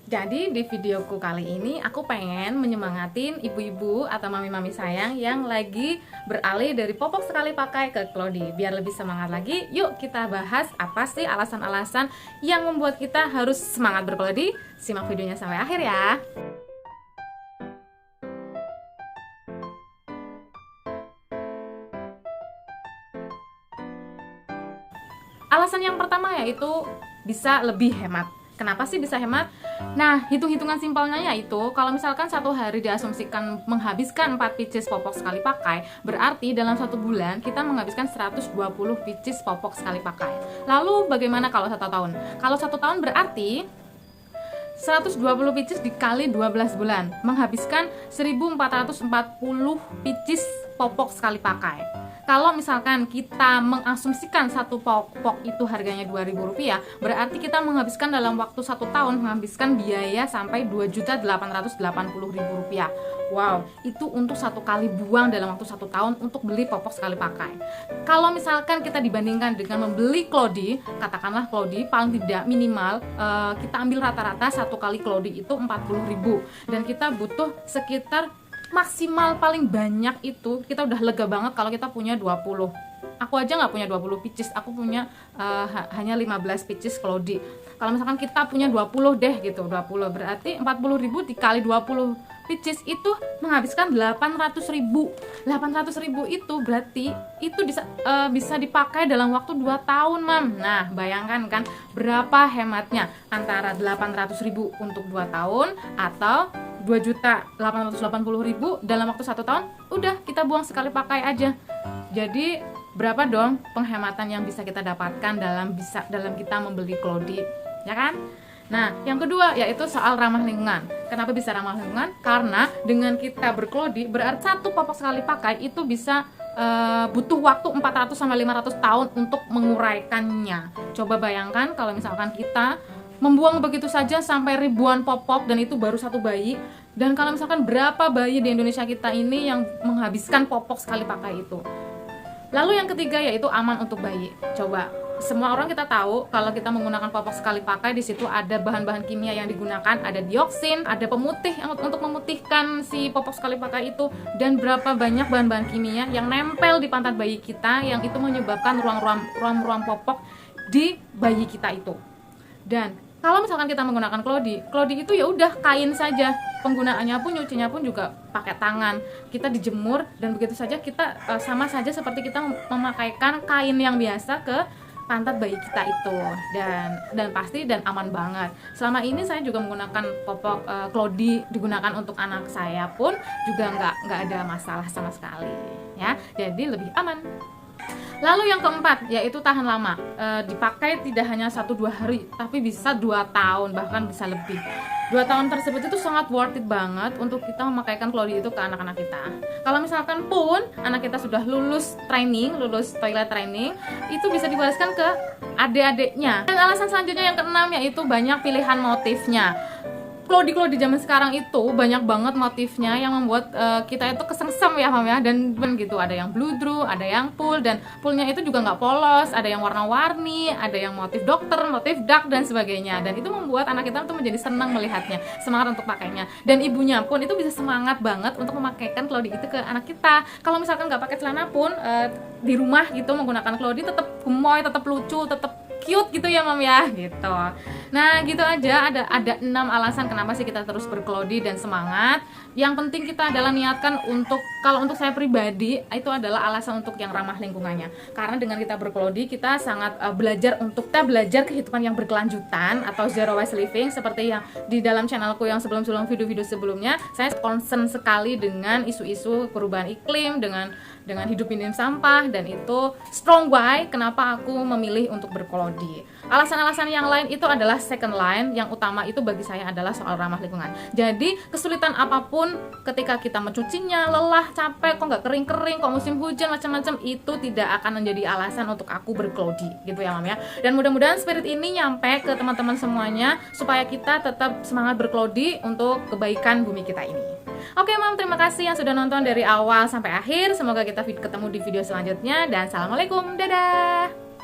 Jadi di videoku kali ini aku pengen menyemangatin ibu-ibu atau mami-mami sayang yang lagi beralih dari popok sekali pakai ke Cloudy. Biar lebih semangat lagi, yuk kita bahas apa sih alasan-alasan yang membuat kita harus semangat berCloudy. Simak videonya sampai akhir ya. Alasan yang pertama yaitu bisa lebih hemat. Kenapa sih bisa hemat? Nah, hitung-hitungan simpelnya yaitu kalau misalkan satu hari diasumsikan menghabiskan 4 pieces popok sekali pakai, berarti dalam 1 bulan kita menghabiskan 120 pieces popok sekali pakai. Lalu bagaimana kalau 1 tahun? Kalau 1 tahun berarti 120 pieces dikali 12 bulan menghabiskan 1440 pieces popok sekali pakai. Kalau misalkan kita mengasumsikan satu popok itu harganya Rp2.000, berarti kita menghabiskan dalam waktu 1 tahun menghabiskan biaya sampai Rp2.880.000. Wow, itu untuk 1 kali buang dalam waktu 1 tahun untuk beli popok sekali pakai. Kalau misalkan kita dibandingkan dengan membeli Cloudy, katakanlah Cloudy paling tidak minimal kita ambil rata-rata 1 kali Cloudy itu Rp40.000 dan kita butuh sekitar maksimal paling banyak itu kita udah lega banget kalau kita punya 20. Aku aja nggak punya 20 pieces, aku punya hanya 15 pieces Cloudy. Kalau misalkan kita punya 20 deh gitu, 20 berarti 40.000 dikali 20 pieces itu menghabiskan 800.000. 800.000 itu berarti itu bisa dipakai dalam waktu 2 tahun, Mam. Nah, bayangkan kan berapa hematnya antara 800.000 untuk 2 tahun atau 2.880.000 dalam waktu 1 tahun, udah kita buang sekali pakai aja. Jadi berapa dong penghematan yang bisa kita dapatkan dalam kita membeli Cloudy, ya kan? Nah, yang kedua yaitu soal ramah lingkungan. Kenapa bisa ramah lingkungan? Karena dengan kita berCloudy berarti 1 popok sekali pakai itu bisa butuh waktu 400 sampai 500 tahun untuk menguraikannya. Coba bayangkan kalau misalkan kita membuang begitu saja sampai ribuan popok dan itu baru 1 bayi. Dan kalau misalkan berapa bayi di Indonesia kita ini yang menghabiskan popok sekali pakai itu. Lalu yang ketiga yaitu aman untuk bayi. Coba, semua orang kita tahu kalau kita menggunakan popok sekali pakai di situ ada bahan-bahan kimia yang digunakan, ada dioksin, ada pemutih untuk memutihkan si popok sekali pakai itu, dan berapa banyak bahan-bahan kimia yang nempel di pantat bayi kita yang itu menyebabkan ruam-ruam popok di bayi kita itu. Dan kalau misalkan kita menggunakan Cloudy itu ya udah kain saja. Penggunaannya pun, nyucinya pun juga pakai tangan. Kita dijemur dan begitu saja kita sama saja seperti kita memakaikan kain yang biasa ke pantat bayi kita itu. Dan pasti dan aman banget. Selama ini saya juga menggunakan popok Cloudy digunakan untuk anak saya pun juga nggak ada masalah sama sekali, ya. Jadi lebih aman. Lalu yang keempat yaitu tahan lama, dipakai tidak hanya 1-2 hari tapi bisa 2 tahun bahkan bisa lebih. 2 tahun tersebut itu sangat worth it banget untuk kita memakaikan Cloudy itu ke anak-anak kita. Kalau misalkan pun anak kita sudah lulus toilet training, itu bisa diwariskan ke adik-adiknya. Dan alasan selanjutnya yang keenam yaitu banyak pilihan motifnya. Cloudy zaman sekarang itu banyak banget motifnya yang membuat kita itu kesengsem ya, Mam ya. Dan gitu, ada yang bludru, ada yang full, dan fullnya itu juga nggak polos, ada yang warna-warni, ada yang motif dokter, motif duck dan sebagainya. Dan itu membuat anak kita tuh menjadi senang melihatnya, semangat untuk pakainya. Dan ibunya pun itu bisa semangat banget untuk memakaikan Cloudy itu ke anak kita. Kalau misalkan nggak pakai celana pun di rumah gitu menggunakan Cloudy tetap gemoy, tetap lucu, tetap cute gitu ya, Mam ya, gitu. Nah, gitu aja, ada 6 alasan kenapa sih kita terus berCloudy dan semangat. Yang penting kita adalah niatkan kalau untuk saya pribadi itu adalah alasan untuk yang ramah lingkungannya. Karena dengan kita berCloudy kita sangat belajar kehidupan yang berkelanjutan atau zero waste living, seperti yang di dalam channelku yang video-video sebelumnya, saya concern sekali dengan isu-isu perubahan iklim, dengan hidup minim sampah, dan itu strong why kenapa aku memilih untuk berCloudy. Alasan-alasan yang lain itu adalah second line, yang utama itu bagi saya adalah soal ramah lingkungan. Jadi kesulitan apapun ketika kita mencucinya, lelah, capek, kok nggak kering-kering, kok musim hujan, macam-macam, itu tidak akan menjadi alasan untuk aku berCloudy, gitu ya, Mam ya. Dan mudah-mudahan spirit ini nyampe ke teman-teman semuanya supaya kita tetap semangat berCloudy untuk kebaikan bumi kita ini. Oke, Mam, terima kasih yang sudah nonton dari awal sampai akhir. Semoga kita ketemu di video selanjutnya, dan assalamualaikum, dadah.